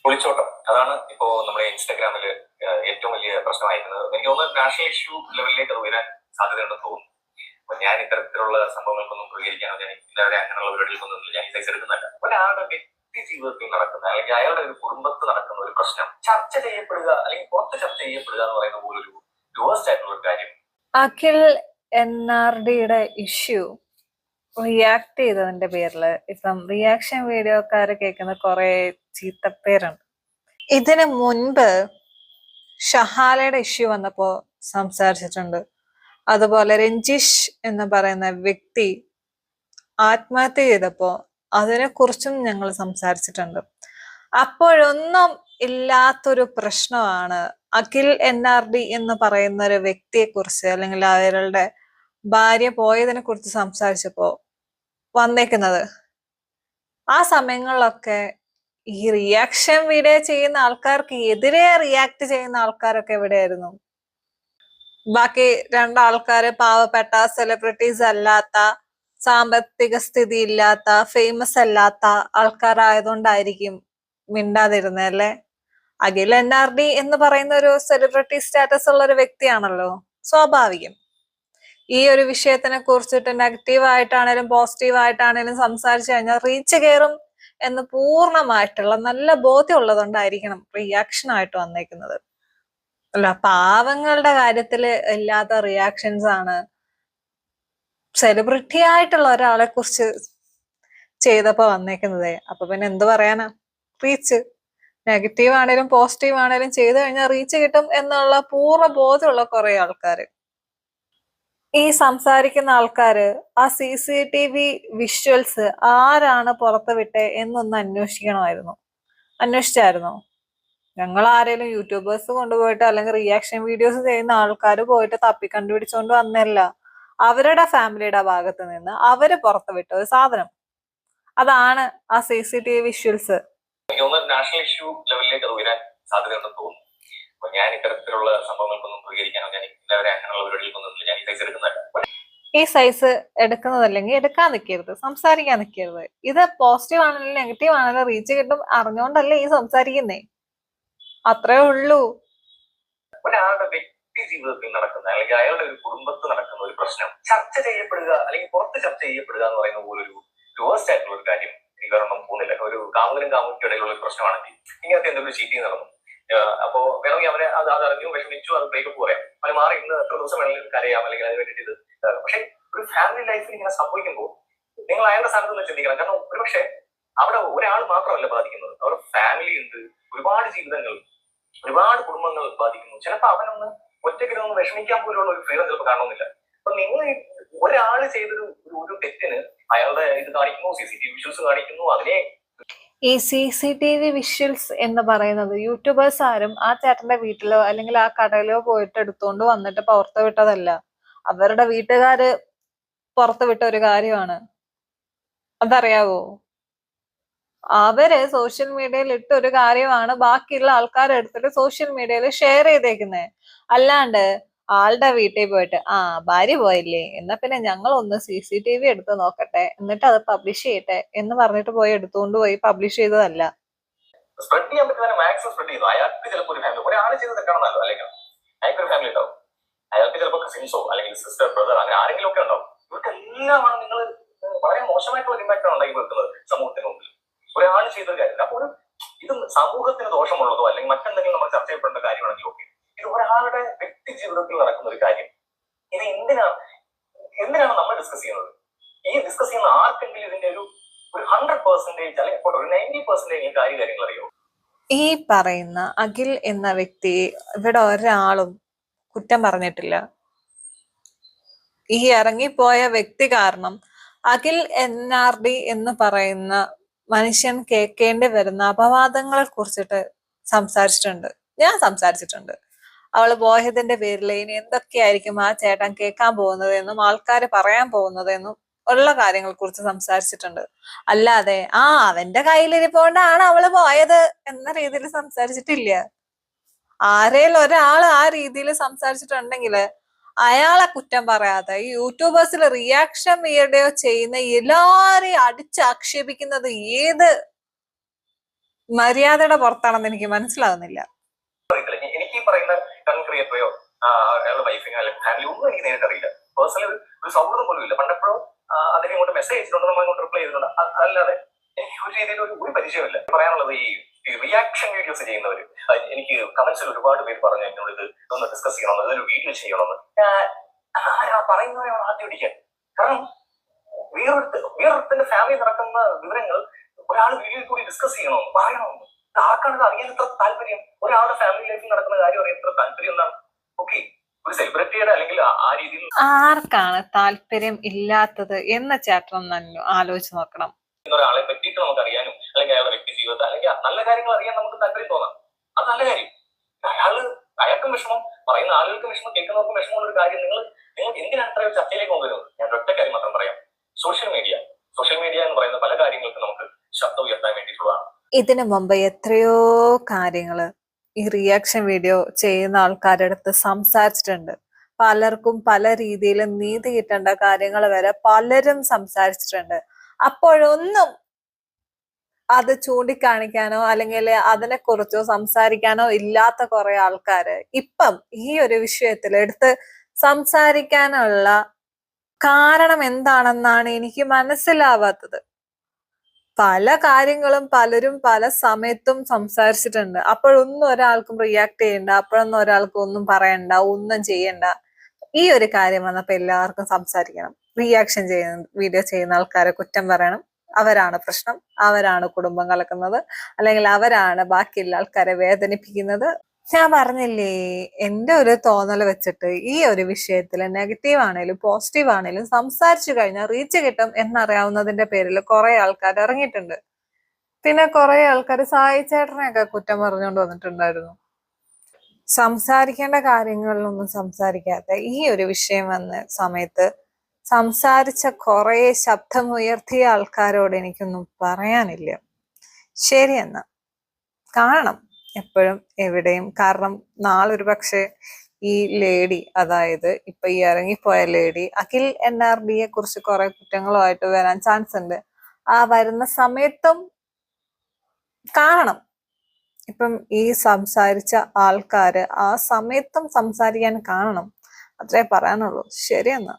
ഒളിച്ചോട്ടം അതാണ് ഇപ്പോ നമ്മുടെ ഇൻസ്റ്റാഗ്രാമില് ഏറ്റവും വലിയ പ്രശ്നമായിരിക്കുന്നത്. എനിക്ക് തോന്നുന്നു നാഷണൽ ഇഷ്യൂ ലെവലിലേക്ക് അത് ഉയരാൻ സാധ്യതയുണ്ടെന്ന് തോന്നുന്നു. അപ്പൊ ഞാൻ ഇത്തരത്തിലുള്ള സംഭവങ്ങൾക്കൊന്നും പ്രതികരിക്കാനോ ഞാൻ ഇല്ലാതെ അങ്ങനെയുള്ള പരിപാടികൾക്കൊന്നും ഞാൻ ഈ സൈസ് എടുക്കുന്നില്ല. ഒരാളുടെ വ്യക്തി ജീവിതത്തിൽ നടക്കുന്ന അല്ലെങ്കിൽ അയാളുടെ ഒരു കുടുംബത്തിൽ നടക്കുന്ന ഒരു പ്രശ്നം ചർച്ച ചെയ്യപ്പെടുക അല്ലെങ്കിൽ പുറത്ത് ചർച്ച ചെയ്യപ്പെടുക എന്ന് പറയുന്ന പോലൊരു വേഴ്സ്റ്റ് ആയിട്ടുള്ള ഒരു കാര്യം. അഖിൽ NRDയുടെ ഇഷ്യൂ റിയാക്ട് ചെയ്തതിന്റെ പേരില് ഇപ്പം റിയാക്ഷൻ വീഡിയോക്കാര് കേൾക്കുന്ന കുറെ ചീത്തപ്പേരുണ്ട്. ഇതിനു മുൻപ് ഷഹാലയുടെ ഇഷ്യൂ വന്നപ്പോ സംസാരിച്ചിട്ടുണ്ട്. അതുപോലെ രഞ്ജിഷ് എന്ന് പറയുന്ന വ്യക്തി ആത്മഹത്യ ചെയ്തപ്പോ അതിനെ കുറിച്ചും ഞങ്ങൾ സംസാരിച്ചിട്ടുണ്ട്. അപ്പോഴൊന്നും ഇല്ലാത്തൊരു പ്രശ്നമാണ് അഖിൽ NRD എന്ന് പറയുന്ന ഒരു വ്യക്തിയെ കുറിച്ച് അല്ലെങ്കിൽ അവരുടെ ഭാര്യ പോയതിനെ കുറിച്ച് സംസാരിച്ചപ്പോ വന്നേക്കുന്നത്. ആ സമയങ്ങളിലൊക്കെ ഈ റിയാക്ഷൻ വീഡിയോ ചെയ്യുന്ന ആൾക്കാർക്ക് എതിരെ റിയാക്ട് ചെയ്യുന്ന ആൾക്കാരൊക്കെ എവിടെയായിരുന്നു? ബാക്കി രണ്ടാൾക്കാര് പാവപ്പെട്ട സെലിബ്രിറ്റീസ് അല്ലാത്ത, സാമ്പത്തിക സ്ഥിതി ഇല്ലാത്ത, ഫേമസ് അല്ലാത്ത ആൾക്കാരായതുകൊണ്ടായിരിക്കും മിണ്ടാതിരുന്നല്ലേ. അഖിൽ NRD എന്ന് പറയുന്ന ഒരു സെലിബ്രിറ്റി സ്റ്റാറ്റസ് ഉള്ള ഒരു വ്യക്തിയാണല്ലോ, സ്വാഭാവികം ഈ ഒരു വിഷയത്തിനെ കുറിച്ചിട്ട് നെഗറ്റീവായിട്ടാണേലും പോസിറ്റീവായിട്ടാണേലും സംസാരിച്ചു കഴിഞ്ഞാൽ റീച്ച് കയറും എന്ന് പൂർണ്ണമായിട്ടുള്ള നല്ല ബോധ്യം ഉള്ളതുകൊണ്ടായിരിക്കണം റിയാക്ഷൻ ആയിട്ട് വന്നേക്കുന്നത്. അല്ല, പാവങ്ങളുടെ കാര്യത്തില് ഇല്ലാത്ത റിയാക്ഷൻസ് ആണ് സെലിബ്രിറ്റി ആയിട്ടുള്ള ഒരാളെ കുറിച്ച് ചെയ്തപ്പോ വന്നേക്കുന്നത്. അപ്പൊ പിന്നെ എന്ത് പറയാനാ? റീച്ച് നെഗറ്റീവ് ആണേലും പോസിറ്റീവ് ആണേലും ചെയ്തു കഴിഞ്ഞാൽ റീച്ച് കിട്ടും എന്നുള്ള പൂർണ്ണ ബോധമുള്ള കുറെ ആൾക്കാര്. ഈ സംസാരിക്കുന്ന ആൾക്കാര് ആ CCTV വിഷ്വൽസ് ആരാണ് പുറത്ത് വിട്ടെ എന്നൊന്ന് അന്വേഷിച്ചായിരുന്നോ? ഞങ്ങൾ ആരെങ്കിലും യൂട്യൂബേഴ്സ് കൊണ്ടുപോയിട്ട് അല്ലെങ്കിൽ റിയാക്ഷൻ വീഡിയോസ് ചെയ്യുന്ന ആൾക്കാർ പോയിട്ട് തപ്പി കണ്ടുപിടിച്ചോണ്ട് വന്നല്ല. അവരുടെ ഫാമിലിയുടെ ഭാഗത്ത് നിന്ന് അവര് പുറത്ത് വിട്ട ഒരു സാധനം അതാണ് ആ CCTV വിഷ്വൽസ്. നാഷണൽ ഇഷ്യൂ ലെവലിലേക്ക് അത് ഉയരാൻ സാധ്യതയുണ്ടെന്ന് തോന്നുന്നു. അപ്പൊ ഞാൻ ഇത്തരത്തിലുള്ള സംഭവങ്ങൾക്കൊന്നും പ്രതികരിക്കാനോ ഞാൻ ഇല്ലാതെ അങ്ങനെയുള്ള പരിപാടികൾക്കൊന്നും ഞാൻ ഈ സൈസ് എടുക്കുന്നില്ല. ഈ സൈസ് എടുക്കുന്നതല്ലെങ്കിൽ എടുക്കാൻ നിൽക്കരുത്, സംസാരിക്കാൻ നിൽക്കരുത്. ഇത് പോസിറ്റീവ് ആണെങ്കിലും നെഗറ്റീവ് ആണെങ്കിലും റീച്ച് കിട്ടും അറിഞ്ഞോണ്ടല്ലേ ഈ സംസാരിക്കുന്നേ, അത്രേ ഉള്ളൂ. ഒരാളുടെ വ്യക്തി ജീവിതത്തിൽ നടക്കുന്ന അല്ലെങ്കിൽ അയാളുടെ ഒരു കുടുംബത്തിൽ നടക്കുന്ന ഒരു പ്രശ്നം ചർച്ച ചെയ്യപ്പെടുക അല്ലെങ്കിൽ പുറത്ത് ചർച്ച ചെയ്യപ്പെടുക എന്ന് പറയുന്ന പോലൊരു വേഴ്സ്റ്റ് ആയിട്ടുള്ള ഒരു കാര്യം എനിക്ക് വേറൊന്നും പോകുന്നില്ല. ഒരു കാമുകനും കാമുക്കും ഇടയിലുള്ള ഒരു പ്രശ്നമാണെങ്കിൽ ഇങ്ങനത്തെ എന്തെങ്കിലും ചീറ്റിങ് നടന്നു, അപ്പോ വേണമെങ്കിൽ അവരെ അത് അറിഞ്ഞു വിഷമിച്ചു, അത് ബ്രേക്കപ്പ് പറയാം, അവന് മാറി ഇന്ന് എത്ര ദിവസം വേണമെങ്കിലും കരയാം അല്ലെങ്കിൽ അതിന് വേണ്ടിയിട്ട് ഇത്. പക്ഷെ ഒരു ഫാമിലി ലൈഫിൽ ഇങ്ങനെ സംഭവിക്കുമ്പോൾ നിങ്ങൾ അയാളുടെ സ്ഥാനത്ത് നിന്ന് ചിന്തിക്കണം. കാരണം ഒരുപക്ഷെ അവിടെ ഒരാൾ മാത്രമല്ല ബാധിക്കുന്നത്, അവരുടെ ഫാമിലി ഉണ്ട്, ഒരുപാട് ജീവിതങ്ങൾ, ഒരുപാട് കുടുംബങ്ങൾ ബാധിക്കുന്നു. ചിലപ്പോൾ അവനൊന്ന് ഒറ്റയ്ക്കിരുന്ന് വിഷമിക്കാൻ പോലുള്ള ഒരു ഫ്രീഡം ചിലപ്പോൾ കാണുന്നില്ല. അപ്പൊ നിങ്ങൾ ഒരാൾ ചെയ്തൊരു ഒരു തെറ്റിന് അയാളുടെ ഇത് കാണിക്കുന്നു, CCTV വിഷ്വൽസ് കാണിക്കുന്നു, അതിനെ ഈ CCTV വിഷ്വൽസ് എന്ന് പറയുന്നത് യൂട്യൂബേഴ്സ് ആരും ആ ചേട്ടന്റെ വീട്ടിലോ അല്ലെങ്കിൽ ആ കടയിലോ പോയിട്ട് എടുത്തുകൊണ്ട് വന്നിട്ട് പുറത്ത് വിട്ടതല്ല. അവരുടെ വീട്ടുകാര് പുറത്ത് വിട്ട ഒരു കാര്യമാണ്. അതറിയാവോ? അവര് സോഷ്യൽ മീഡിയയിൽ ഇട്ട ഒരു കാര്യമാണ് ബാക്കിയുള്ള ആൾക്കാരെടുത്തിട്ട് സോഷ്യൽ മീഡിയയിൽ ഷെയർ ചെയ്തേക്കുന്നത്. അല്ലാണ്ട് ആളുടെ വീട്ടിൽ പോയിട്ട് ഭാര്യ പോയില്ലേ എന്നാ പിന്നെ ഞങ്ങൾ ഒന്ന് CCTV എടുത്ത് നോക്കട്ടെ എന്നിട്ട് അത് പബ്ലിഷ് ചെയ്യട്ടെ എന്ന് പറഞ്ഞിട്ട് പോയി എടുത്തുകൊണ്ട് പോയി പബ്ലിഷ് ചെയ്തതല്ല. സ്പ്രെഡ് ചെയ്യാൻ പറ്റുന്ന മാക്സിമം സ്പ്രെഡ് ചെയ്യുന്നു. അയാൾക്ക് ചിലപ്പോൾ ഒരു ഫാമിലി, ഒരാൾ ചെയ്ത് തെറ്റാണെന്നല്ലോ, അല്ലെങ്കിൽ അയാൾക്കൊരു ഫാമിലി ഉണ്ടാവും, അയാൾക്ക് ചിലപ്പോൾ കസിൻസോ അല്ലെങ്കിൽ സിസ്റ്റർ, ബ്രദർ, അങ്ങനെ ആരെങ്കിലും ഒക്കെ ഉണ്ടാവും. ഇവർക്കെല്ലാമാണ് നിങ്ങൾ വളരെ മോശമായിട്ടുള്ള ഇമ്പാക്ട് ആണ് ഉണ്ടാക്കി വെക്കുന്നത് സമൂഹത്തിന് മുമ്പിൽ ഒരാൾ ചെയ്തൊരു കാര്യം. അപ്പോൾ ഇത് സമൂഹത്തിന് ദോഷമുള്ളതോ അല്ലെങ്കിൽ മറ്റെന്തെങ്കിലും നമ്മൾ ചർച്ച ചെയ്യപ്പെടേണ്ട കാര്യമാണെങ്കിൽ ഓക്കെ, ഇത് ഒരാളുടെ വ്യക്തി ജീവിതത്തിൽ നടക്കുന്ന ഒരു കാര്യം. ഇത് എന്തിനാണ് നമ്മൾ ഡിസ്കസ് ചെയ്യുന്നത്? ഈ ഡിസ്കസ് ചെയ്യുന്ന ആർക്കെങ്കിലും ഇതിന്റെ ഒരു 100% അല്ലെങ്കിൽ ഒരു 90% കാര്യങ്ങൾ അറിയോ? ഈ പറയുന്ന അഖിൽ എന്ന വ്യക്തി ഇവിടെ ഒരാളും കുറ്റം പറഞ്ഞിട്ടില്ല. ഈ ഇറങ്ങിപ്പോയ വ്യക്തി കാരണം അഖിൽ NRD എന്ന് പറയുന്ന മനുഷ്യൻ കേൾക്കേണ്ടി വരുന്ന അപവാദങ്ങളെ കുറിച്ചിട്ട് ഞാൻ സംസാരിച്ചിട്ടുണ്ട്. അവള് പോയതിന്റെ പേരിൽ ഇനി എന്തൊക്കെയായിരിക്കും ആ ചേട്ടൻ കേൾക്കാൻ പോകുന്നത് എന്നും ആൾക്കാര് പറയാൻ പോകുന്നത് എന്നും ഉള്ള കാര്യങ്ങളെ കുറിച്ച് സംസാരിച്ചിട്ടുണ്ട്. അല്ലാതെ അവന്റെ കയ്യിലിരിപ്പോണ്ടാണ് അവള് പോയത് എന്ന രീതിയിൽ സംസാരിച്ചിട്ടില്ല. ആരേലും ഒരാൾ ആ രീതിയിൽ സംസാരിച്ചിട്ടുണ്ടെങ്കിൽ അയാളെ കുറ്റം പറയാതെ ഈ യൂട്യൂബേഴ്സിൽ റിയാക്ഷൻ വീഡിയോ ചെയ്യുന്ന എല്ലാരെയും അടിച്ചാക്ഷേപിക്കുന്നത് ഏത് മര്യാദയുടെ പുറത്താണെന്ന് എനിക്ക് മനസ്സിലാകുന്നില്ല. എനിക്ക് ഈ പറയുന്ന കണ്ടന്റ് ക്രിയേറ്ററെയോ അയാളുടെ വൈഫിനോ അല്ലെങ്കിൽ ഫാമിലി ഒന്നും എനിക്ക് നേരിട്ട് അറിയില്ല. പേഴ്സണലി ഒരു സൗഹൃദം പോലും ഇല്ല. പണ്ടെപ്പോഴും അദ്ദേഹം ഇങ്ങോട്ട് മെസ്സേജ് അയച്ചിട്ടുണ്ട്, നമ്മൾ ഇങ്ങോട്ട് റിപ്ലൈ ചെയ്തിട്ടുണ്ട്. അല്ലാതെ എനിക്ക് ഒരു രീതിയിൽ ഒരു പരിചയമില്ല. പറയാനുള്ളത് ഈ റിയാക്ഷൻ വീഡിയോസ് ചെയ്യുന്നവര്, എനിക്ക് കമന്റ്സിൽ ഒരുപാട് പേര് പറഞ്ഞു എന്നോട് ഇതൊന്ന് ഡിസ്കസ് ചെയ്യണമെന്ന്, ഇതൊരു വീഡിയോ ചെയ്യണമെന്ന്. പറയുന്നവരെ ആദ്യം ഇടിക്കാൻ. കാരണം വേറൊരുത്തിന്റെ ഫാമിലി നടക്കുന്ന വിവരങ്ങൾ ഒരാൾ വീഡിയോയിൽ കൂടി ഡിസ്കസ് ചെയ്യണമെന്ന് പറയണമെന്ന്. ആർക്കാണ് ഇത് അറിയാൻ ഇത്ര താല്പര്യം? ഒരാളുടെ ഫാമിലി ലൈഫിൽ നടക്കുന്ന കാര്യം അറിയാൻ ഇത്ര താല്പര്യം എന്നാണ്? ഓക്കെ, ഒരു സെലിബ്രിറ്റിയുടെ അല്ലെങ്കിൽ ആ രീതിയിൽ ആർക്കാണ് താല്പര്യം ഇല്ലാത്തത് എന്ന ചേട്ടൻ തന്നെ ആലോചിച്ച് നോക്കണം. ഒരാളെ പറ്റിയിട്ട് നമുക്ക് അറിയാനും അല്ലെങ്കിൽ അയാളുടെ വ്യക്തി ജീവിതത്തെ അല്ലെങ്കിൽ നല്ല കാര്യങ്ങൾ അറിയാൻ നമുക്ക് താല്പര്യം തോന്നാം. അത് നല്ല കാര്യം. അയാൾക്കും വിഷമം, പറയുന്ന ആളുകൾക്കും വിഷമം, കേൾക്കുന്നവർക്കും വിഷമമുള്ള ഒരു കാര്യം നിങ്ങൾ എന്തിനാണ് അത്ര ചർച്ചയിലേക്ക് കൊണ്ടുവരുന്നത്? ഞാൻ ഒറ്റ കാര്യം മാത്രം പറയാം. സോഷ്യൽ മീഡിയ എന്ന് പറയുന്ന പല കാര്യങ്ങൾക്കും നമുക്ക് ശബ്ദം ഉയർത്താൻ വേണ്ടിയിട്ടുള്ളതാണ്. ഇതിനു മുമ്പ് എത്രയോ കാര്യങ്ങള് ഈ റിയാക്ഷൻ വീഡിയോ ചെയ്യുന്ന ആൾക്കാരുടെ അടുത്ത് സംസാരിച്ചിട്ടുണ്ട്. പലർക്കും പല രീതിയിലും നീതി കിട്ടേണ്ട കാര്യങ്ങൾ വരെ പലരും സംസാരിച്ചിട്ടുണ്ട്. അപ്പോഴൊന്നും അത് ചൂണ്ടിക്കാണിക്കാനോ അല്ലെങ്കിൽ അതിനെക്കുറിച്ചോ സംസാരിക്കാനോ ഇല്ലാത്ത കുറെ ആൾക്കാര് ഇപ്പം ഈ ഒരു വിഷയത്തിൽ എടുത്ത് സംസാരിക്കാനുള്ള കാരണം എന്താണെന്നാണ് എനിക്ക് മനസ്സിലാവാത്തത്. പല കാര്യങ്ങളും പലരും പല സമയത്തും സംസാരിച്ചിട്ടുണ്ട്. അപ്പോഴൊന്നും ഒരാൾക്കും റിയാക്ട് ചെയ്യണ്ട, അപ്പോഴൊന്നും ഒരാൾക്കും ഒന്നും പറയണ്ട, ഒന്നും ചെയ്യണ്ട. ഈ ഒരു കാര്യം വന്നപ്പോ എല്ലാവർക്കും സംസാരിക്കണം. റിയാക്ഷൻ ചെയ്യുന്ന വീഡിയോ ചെയ്യുന്ന ആൾക്കാരെ കുറ്റം പറയണം. അവരാണ് പ്രശ്നം, അവരാണ് കുടുംബം കലക്കുന്നത്, അല്ലെങ്കിൽ അവരാണ് ബാക്കിയുള്ള ആൾക്കാരെ വേദനിപ്പിക്കുന്നത്. ഞാൻ പറഞ്ഞില്ലേ, എന്റെ ഒരു തോന്നൽ വെച്ചിട്ട് ഈ ഒരു വിഷയത്തിൽ നെഗറ്റീവ് ആണേലും പോസിറ്റീവ് ആണേലും സംസാരിച്ചു കഴിഞ്ഞാൽ റീച്ച് കിട്ടും എന്നറിയാവുന്നതിന്റെ പേരിൽ കുറെ ആൾക്കാർ ഇറങ്ങിയിട്ടുണ്ട്. പിന്നെ കുറെ ആൾക്കാർ സായി ചേട്ടനെയൊക്കെ കുറ്റം പറഞ്ഞുകൊണ്ട് വന്നിട്ടുണ്ടായിരുന്നു. സംസാരിക്കേണ്ട കാര്യങ്ങളിലൊന്നും സംസാരിക്കാത്ത ഈ ഒരു വിഷയം വന്ന സമയത്ത് സംസാരിച്ച കുറെ ശബ്ദമുയർത്തിയ ആൾക്കാരോട് എനിക്കൊന്നും പറയാനില്ല. ശരിയെന്നാ, കാണണം എപ്പോഴും എവിടെയും. കാരണം നാളൊരു പക്ഷെ ഈ ലേഡി, അതായത് ഇപ്പൊ ഈ ഇറങ്ങിപ്പോയ ലേഡി അഖിൽ NRDയെ കുറിച്ച് കുറെ കുറ്റങ്ങളുമായിട്ട് വരാൻ ചാൻസ് ഉണ്ട്. ആ വരുന്ന സമയത്തും കാണണം. ഇപ്പം ഈ സംസാരിച്ച ആൾക്കാര് ആ സമയത്തും സംസാരിക്കാൻ കാണണം. അത്രേ പറയാനുള്ളൂ. ശരിയെന്നാ.